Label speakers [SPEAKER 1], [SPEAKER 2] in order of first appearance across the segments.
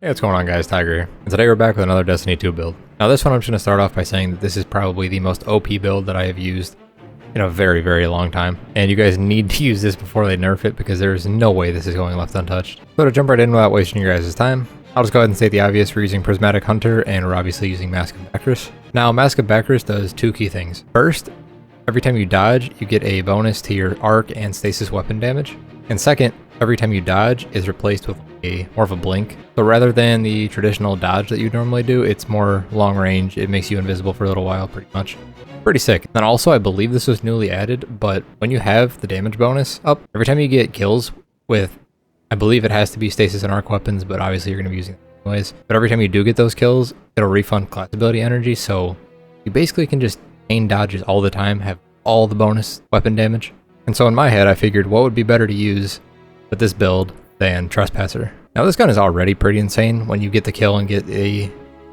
[SPEAKER 1] Hey, what's going on guys, Tigerr here. And today we're back with another Destiny 2 build. Now this one I'm just going to start off by saying that this is probably the most OP build that I have used in a very, very long time. And you guys need to use this before they nerf it because there is no way this is going left untouched. So to jump right in without wasting your guys' time, I'll just go ahead and state the obvious. We're using Prismatic Hunter and we're obviously using Mask of Bakris. Now Mask of Bakris does two key things. First, every time you dodge, you get a bonus to your arc and stasis weapon damage. And second, every time you dodge is replaced with more of a blink. So rather than the traditional dodge that you normally do, it's more long range. It makes you invisible for a little while, pretty much. Pretty sick. And also, I believe this was newly added, but when you have the damage bonus up, every time you get kills with, I believe it has to be stasis and arc weapons, but obviously you're going to be using them anyways. But every time you do get those kills, it'll refund class ability energy, so you basically can just chain dodges all the time, have all the bonus weapon damage. And so in my head, I figured what would be better to use with this build than Trespasser. Now this gun is already pretty insane when you get the kill and get a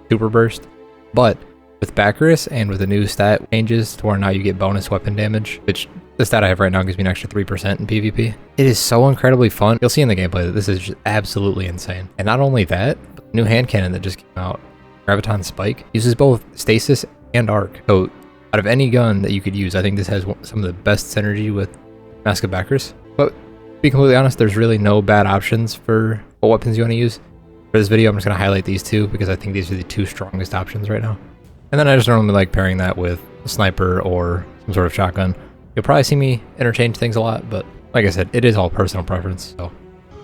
[SPEAKER 1] super burst, but with Bakris and with the new stat changes to where now you get bonus weapon damage, which the stat I have right now gives me an extra 3% in PvP. It is so incredibly fun. You'll see in the gameplay that this is just absolutely insane. And not only that, but the new hand cannon that just came out, Graviton Spike, uses both stasis and arc. So out of any gun that you could use, I think this has some of the best synergy with Mask of Bakris. But to be completely honest, there's really no bad options for what weapons you want to use. For this video, I'm just going to highlight these two because I think these are the two strongest options right now. And then I just normally like pairing that with a sniper or some sort of shotgun. You'll probably see me interchange things a lot, but like I said, it is all personal preference. So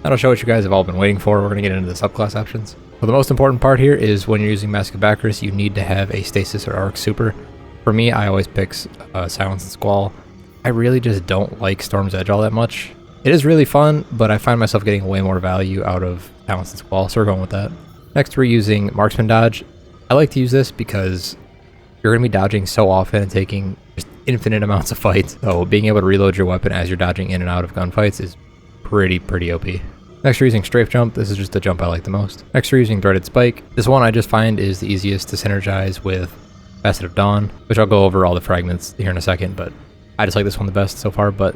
[SPEAKER 1] that'll show what you guys have all been waiting for. We're going to get into the subclass options. Well, the most important part here is when you're using Mask of Bakris, you need to have a stasis or arc super. For me, I always pick Silence and Squall. I really just don't like Storm's Edge all that much. It is really fun, but I find myself getting way more value out of Silence and Squall, so we're going with that. Next, we're using Marksman Dodge. I like to use this because you're going to be dodging so often and taking just infinite amounts of fights. So being able to reload your weapon as you're dodging in and out of gunfights is pretty OP. Next, we're using Strafe Jump. This is just the jump I like the most. Next, we're using Threaded Spike. This one I just find is the easiest to synergize with Facet of Dawn, which I'll go over all the fragments here in a second, but I just like this one the best so far. But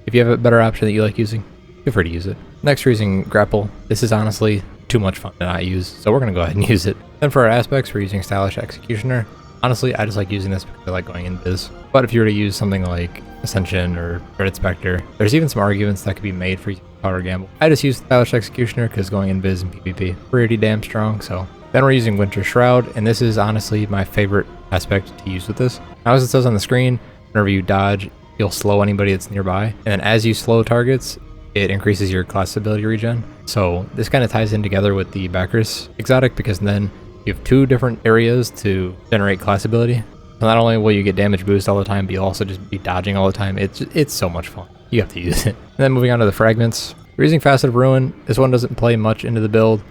[SPEAKER 1] if you have a better option that you like using, feel free to use it. Next, we're using Grapple. This is honestly too much fun to not use, so we're going to go ahead and use it. Then for our aspects, we're using Stylish Executioner. Honestly, I just like using this because I like going invis. But if you were to use something like Ascension or Dreaded Spectre, there's even some arguments that could be made for using Powder Gamble. I just use Stylish Executioner because going invis in PvP pretty damn strong, so. Then we're using Winter Shroud, and this is honestly my favorite aspect to use with this. Now, as it says on the screen, whenever you dodge, you'll slow anybody that's nearby. And then as you slow targets, it increases your class ability regen. So this kind of ties in together with the Bakris exotic because then you have two different areas to generate class ability. So not only will you get damage boost all the time, but you'll also just be dodging all the time. It's so much fun. You have to use it. And then moving on to the fragments. We're using Facet of Ruin. This one doesn't play much into the build,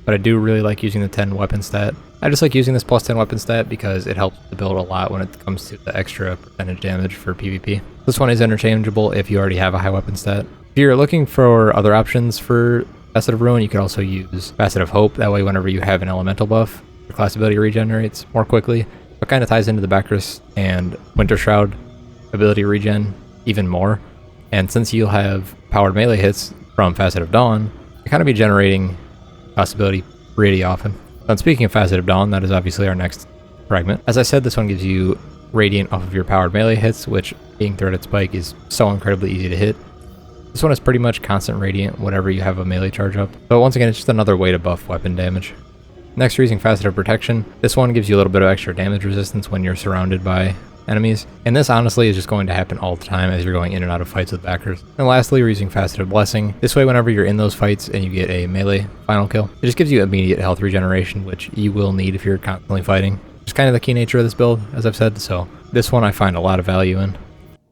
[SPEAKER 1] but I do really like using the 10 weapon stat. I just like using this plus 10 weapon stat because it helps the build a lot when it comes to the extra percentage damage for PvP. This one is interchangeable if you already have a high weapon stat. If you're looking for other options for Facet of Ruin, you could also use Facet of Hope. That way, whenever you have an elemental buff, your class ability regenerates more quickly. It kind of ties into the Bakris and Winter Shroud ability regen even more. And since you'll have powered melee hits from Facet of Dawn, you'll kind of be generating class ability pretty often. And speaking of Facet of Dawn, that is obviously our next fragment. As I said, this one gives you Radiant off of your powered melee hits, which being Threaded Spike is so incredibly easy to hit. This one is pretty much constant Radiant whenever you have a melee charge up. So once again, it's just another way to buff weapon damage. Next, we're using Facet of Protection. This one gives you a little bit of extra damage resistance when you're surrounded by enemies. And this honestly is just going to happen all the time as you're going in and out of fights with Bakris. And lastly, we're using Facet of Blessing. This way, whenever you're in those fights and you get a melee final kill, it just gives you immediate health regeneration, which you will need if you're constantly fighting. It's kind of the key nature of this build, as I've said, so this one I find a lot of value in.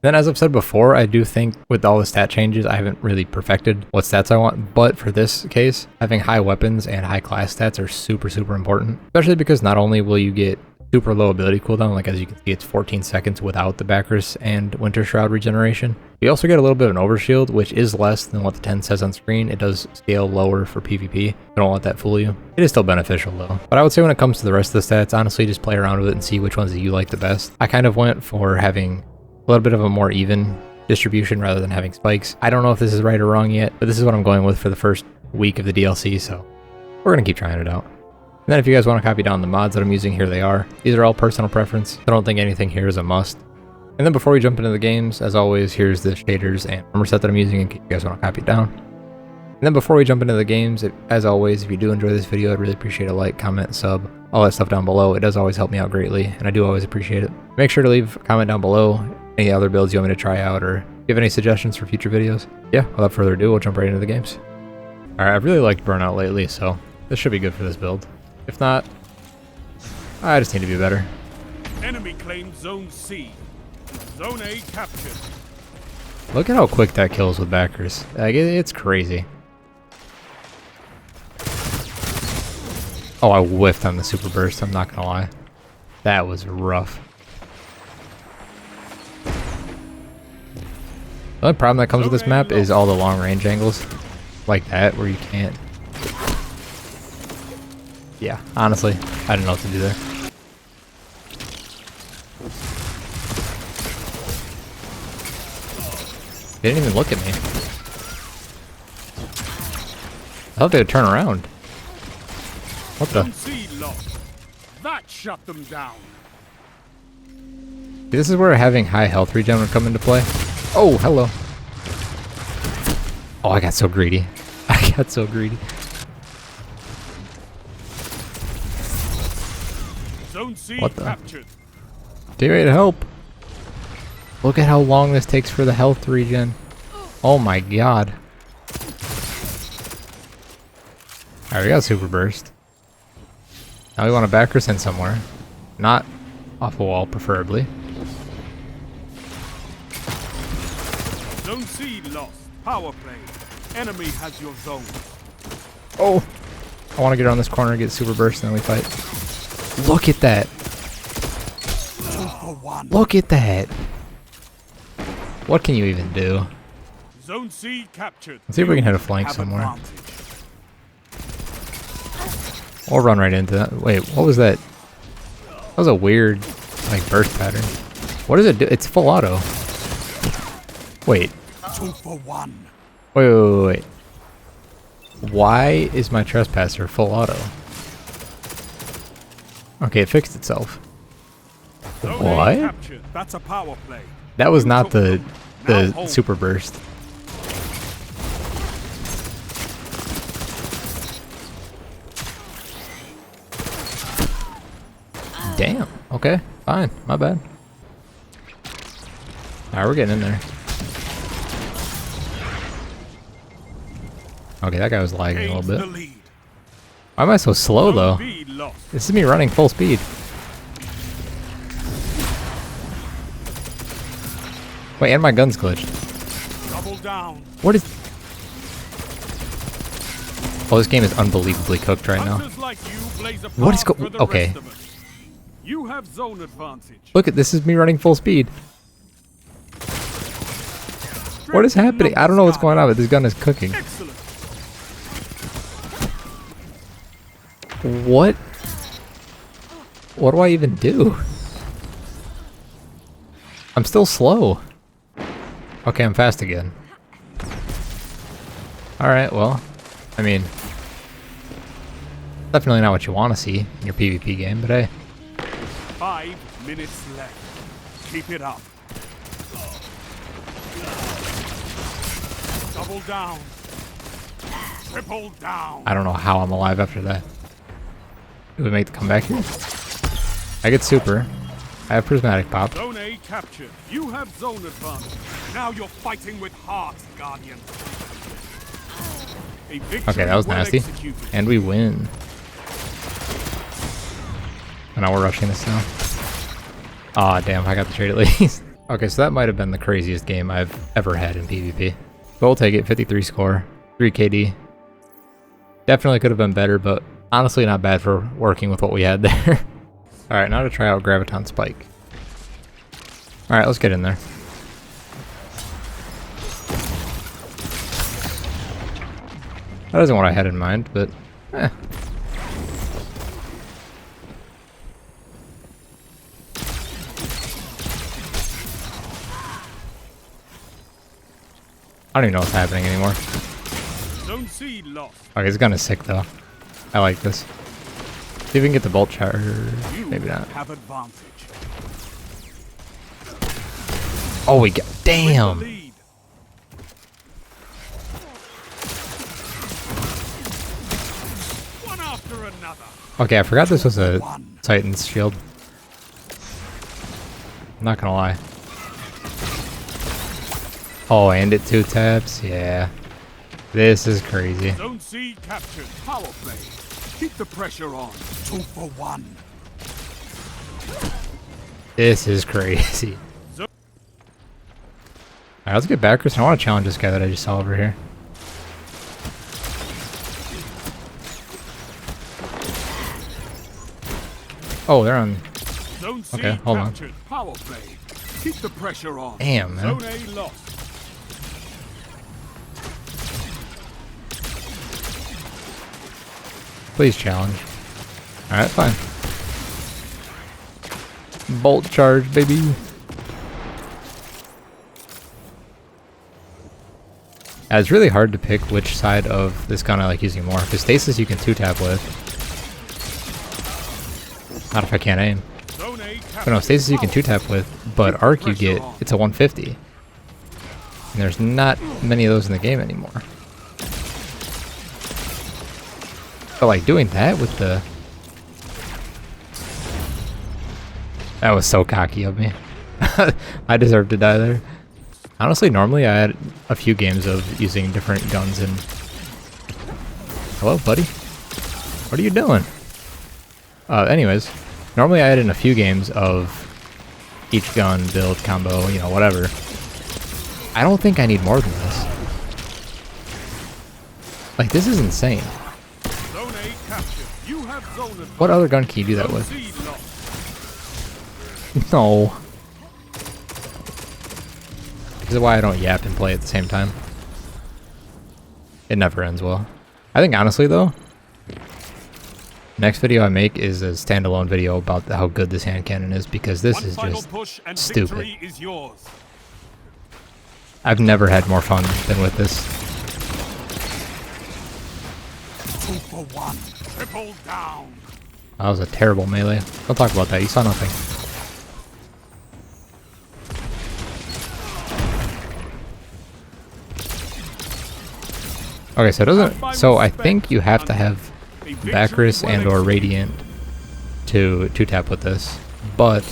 [SPEAKER 1] Then, as I've said before, I do think with all the stat changes, I haven't really perfected what stats I want, but for this case, having high weapons and high class stats are super important, especially because not only will you get super low ability cooldown, like as you can see, it's 14 seconds without the Bakris and Winter Shroud regeneration. You also get a little bit of an overshield, which is less than what the 10 says on screen. It does scale lower for PvP. Don't let that fool you. It is still beneficial though. But I would say when it comes to the rest of the stats, honestly, just play around with it and see which ones that you like the best. I kind of went for having a little bit of a more even distribution rather than having spikes. I don't know if this is right or wrong yet, but this is what I'm going with for the first week of the DLC, so we're gonna keep trying it out. And then if you guys want to copy down the mods that I'm using, here they are. These are all personal preference. I don't think anything here is a must. And then before we jump into the games, as always, here's the shaders and armor set that I'm using in case you guys want to copy it down. And then before we jump into the games, as always, if you do enjoy this video, I'd really appreciate a like, comment, sub, all that stuff down below. It does always help me out greatly, and I do always appreciate it. Make sure to leave a comment down below any other builds you want me to try out, or if you have any suggestions for future videos. Yeah, without further ado, we'll jump right into the games. Alright, I've really liked Burnout lately, so this should be good for this build. If not, I just need to be better.
[SPEAKER 2] Enemy claimed Zone C. Zone A captured.
[SPEAKER 1] Look at how quick that kills with Bakris. Like, it's crazy. Oh, I whiffed on the super burst, I'm not gonna lie. That was rough. The only problem that comes with this map is all the long range angles. Like that, where you can't. Yeah, honestly, I didn't know what to do there. They didn't even look at me. I thought they would turn around. What the?
[SPEAKER 2] That shut them down.
[SPEAKER 1] This is where having high health regen would come into play. Oh, hello. Oh, I got so greedy. I got so greedy.
[SPEAKER 2] Zone C
[SPEAKER 1] what the?
[SPEAKER 2] Captured.
[SPEAKER 1] Teammate, help. Look at how long this takes for the health regen. Oh my god. Alright, we got a super burst. Now we want to Bakris in somewhere. Not off a wall, preferably.
[SPEAKER 2] Zone C lost. Power play. Enemy has your zone.
[SPEAKER 1] Oh! I want to get around this corner and get super burst and then we fight. Look at that! Look at that! What can you even do?
[SPEAKER 2] Zone C captured.
[SPEAKER 1] Let's see if we can hit a flank somewhere. Or run right into that. Wait, what was that? That was a weird, like, burst pattern. What does it do? It's full auto. Wait.
[SPEAKER 2] 2 for 1.
[SPEAKER 1] Wait. Why is my Trespasser full auto? Okay, it fixed itself. What?
[SPEAKER 2] That's a power play.
[SPEAKER 1] That was not the super burst. Damn. Okay. Fine. My bad. Alright, we're getting in there. Okay, that guy was lagging a little bit. Why am I so slow though? This is me running full speed. Wait, and my gun's glitched.
[SPEAKER 2] Double down.
[SPEAKER 1] What is... Oh, this game is unbelievably cooked right now. What is okay.
[SPEAKER 2] You have zone advantage.
[SPEAKER 1] Look at this is me running full speed. What is happening? I don't know what's going on, but this gun is cooking.
[SPEAKER 2] Excellent.
[SPEAKER 1] What? What do I even do? I'm still slow. Okay, I'm fast again. Alright, well, I mean, definitely not what you want to see in your PvP game, but hey.
[SPEAKER 2] 5 minutes left. Keep it up. Double down. Triple down.
[SPEAKER 1] I don't know how I'm alive after that. Do we make the comeback here? I get super. I have prismatic pop.
[SPEAKER 2] Zone A captured. You have zone advantage. Now you're fighting with heart, Guardian.
[SPEAKER 1] Okay, that was nasty.
[SPEAKER 2] Executed.
[SPEAKER 1] And we win. And now we're rushing this now. Aw, damn, I got the trade at least. Okay, so that might have been the craziest game I've ever had in PvP. But we'll take it, 53 score, 3 KD. Definitely could have been better, but honestly not bad for working with what we had there. Alright, now to try out Graviton Spike. Alright, let's get in there. That isn't what I had in mind, but eh. I don't even know what's happening anymore.
[SPEAKER 2] Zone C lost.
[SPEAKER 1] Okay, this gun is sick though. I like this. See if we can get the bolt charge. Maybe not.
[SPEAKER 2] Have advantage.
[SPEAKER 1] Oh, we got. Damn.
[SPEAKER 2] Lead. One after another.
[SPEAKER 1] Okay, I forgot this was a Titan's shield. I'm not gonna lie. Oh, and it 2 taps? Yeah. This is crazy.
[SPEAKER 2] Zone C captured. Power play. Keep the pressure on. 2 for 1.
[SPEAKER 1] This is crazy. Alright, let's get Bakris. I want to challenge this guy that I just saw over here. Oh, they're on.
[SPEAKER 2] Zone C
[SPEAKER 1] Okay, hold on.
[SPEAKER 2] captured. Power play. Keep the pressure on.
[SPEAKER 1] Damn, man.
[SPEAKER 2] Zone A lost.
[SPEAKER 1] Please challenge. Alright, fine. Bolt charge, baby. It's really hard to pick which side of this gun I like using more. Because stasis you can 2-tap with. Not if I can't aim.
[SPEAKER 2] Zone A
[SPEAKER 1] But no, stasis you can 2-tap with, but arc you get, it's a 150. And there's not many of those in the game anymore. But like doing that with the... That was so cocky of me. I deserve to die there. Honestly, normally I had a few games of using different guns and... Hello, buddy? What are you doing? Anyways, normally I had in a few games of each gun, build, combo, you know, whatever. I don't think I need more than this. Like, this is insane.
[SPEAKER 2] Zone A captured. You have zone advantage.
[SPEAKER 1] What other gun can you do that
[SPEAKER 2] Zone
[SPEAKER 1] with?
[SPEAKER 2] C lost.
[SPEAKER 1] No. This is why I don't yap and play at the same time. It never ends well. I think honestly though, next video I make is a standalone video about how good this hand cannon is, because this is just
[SPEAKER 2] push and
[SPEAKER 1] stupid.
[SPEAKER 2] victory is yours.
[SPEAKER 1] I've never had more fun than with this.
[SPEAKER 2] 2 for 1. Triple down.
[SPEAKER 1] That was a terrible melee. Don't talk about that. You saw nothing. Okay, so it doesn't. So I think you have to have Bakris and or Radiant to 2-tap with this, but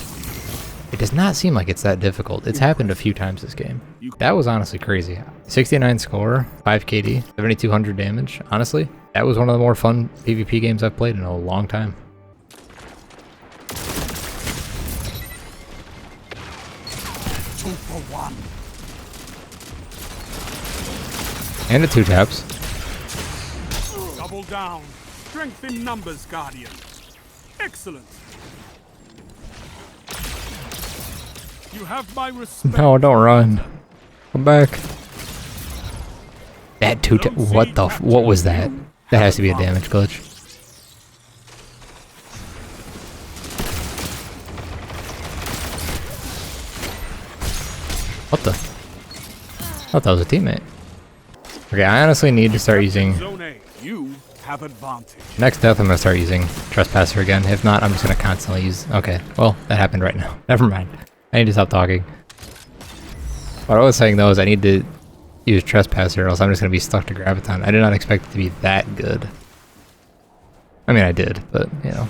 [SPEAKER 1] it does not seem like it's that difficult. It's happened a few times this game. That was honestly crazy. 69 score, 5 KD, 7200 damage. Honestly, that was one of the more fun PvP games I've played in a long time. And the 2-taps.
[SPEAKER 2] Double down. Strength in numbers, Guardian. Excellent. You have my respect.
[SPEAKER 1] No, don't run. Come back. That 2-tap. What the? What was that? That has to be a damage glitch. What the? I thought that was a teammate. Okay, I honestly need to start using...
[SPEAKER 2] Zone A. You have advantage.
[SPEAKER 1] Next death, I'm going to start using Trespasser again. If not, I'm just going to constantly use... Okay, well, that happened right now. Never mind. I need to stop talking. What I was saying, though, is I need to use Trespasser, or else I'm just going to be stuck to Graviton. I did not expect it to be that good. I mean, I did, but, you know.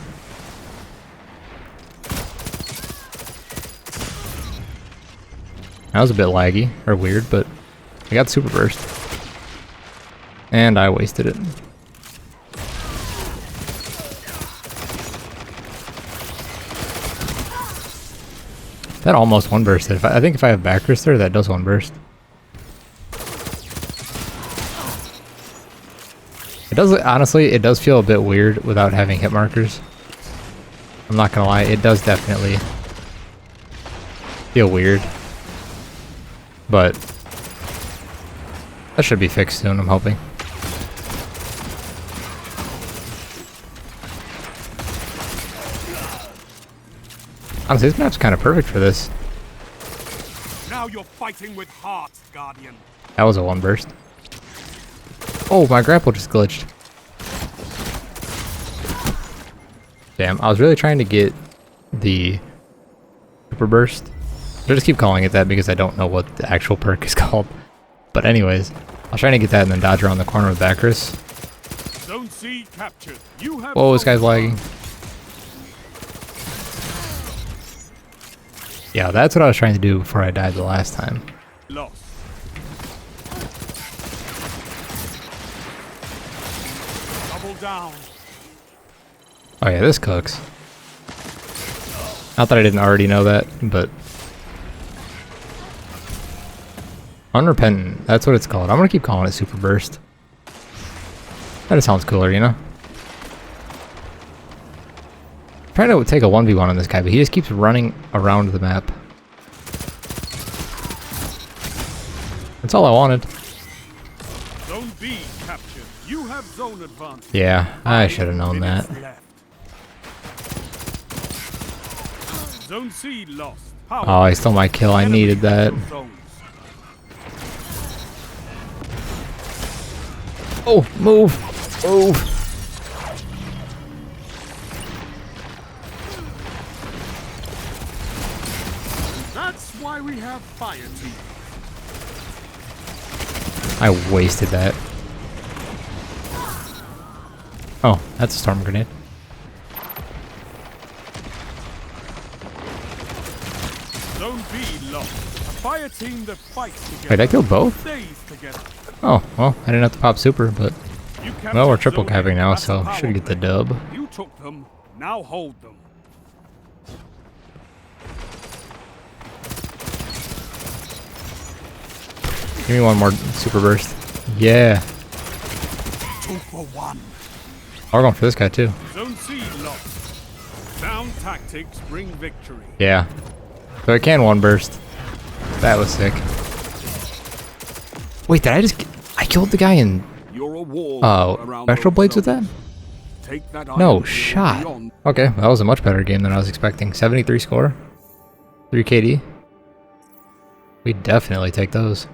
[SPEAKER 1] That was a bit laggy, or weird, but I got Super Burst. And I wasted it. That almost 1-bursted. I think if I have Bakris there, that does 1-burst. It does, honestly, it does feel a bit weird without having hit markers. I'm not gonna lie, it does definitely feel weird. But that should be fixed soon, I'm hoping. Honestly, this map's kind of perfect for this.
[SPEAKER 2] Now you're fighting with heart, Guardian.
[SPEAKER 1] That was a 1-burst. Oh, my grapple just glitched. Damn, I was really trying to get the super burst. I just keep calling it that because I don't know what the actual perk is called. But anyways, I was trying to get that and then dodge around the corner with Bakris.
[SPEAKER 2] Zone C captured. You have
[SPEAKER 1] Whoa, this guy's lagging. Yeah, that's what I was trying to do before I died the last time.
[SPEAKER 2] lost. Double down.
[SPEAKER 1] Oh yeah, this cooks. Not that I didn't already know that, but... Unrepentant, that's what it's called. I'm gonna keep calling it Super Burst. That just sounds cooler, you know? I'm trying to take a 1v1 on this guy, but he just keeps running around the map. That's all I wanted.
[SPEAKER 2] Zone B captured. You have zone advantage.
[SPEAKER 1] Yeah, I should have known that.
[SPEAKER 2] Zone C lost.
[SPEAKER 1] Oh, I stole my kill. I needed that. Oh, move! Move!
[SPEAKER 2] That's why we have fire team.
[SPEAKER 1] I wasted that. Oh, that's a storm grenade.
[SPEAKER 2] Zone B lost. A fire team that fights together.
[SPEAKER 1] Wait, I killed both?
[SPEAKER 2] Stays together.
[SPEAKER 1] Oh, well, I didn't have to pop super, but...
[SPEAKER 2] You
[SPEAKER 1] Well, we're
[SPEAKER 2] captured
[SPEAKER 1] triple
[SPEAKER 2] Zone
[SPEAKER 1] capping
[SPEAKER 2] A.
[SPEAKER 1] now,
[SPEAKER 2] That's
[SPEAKER 1] so
[SPEAKER 2] a
[SPEAKER 1] should get the
[SPEAKER 2] power play.
[SPEAKER 1] dub.
[SPEAKER 2] You took them. Now hold them.
[SPEAKER 1] Give me one more super burst. Yeah.
[SPEAKER 2] 2 for 1.
[SPEAKER 1] We're going for this guy, too.
[SPEAKER 2] Zone C lost. Sound tactics bring victory.
[SPEAKER 1] Yeah. So I can one burst. That was sick. Wait, did I just... I killed the guy in...
[SPEAKER 2] You're a wall around
[SPEAKER 1] Spectral
[SPEAKER 2] those
[SPEAKER 1] Blades with that?
[SPEAKER 2] zones. Take that
[SPEAKER 1] No
[SPEAKER 2] island
[SPEAKER 1] shot.
[SPEAKER 2] beyond.
[SPEAKER 1] Okay, that was a much better game than I was expecting. 73 score. 3 KD. We definitely take those.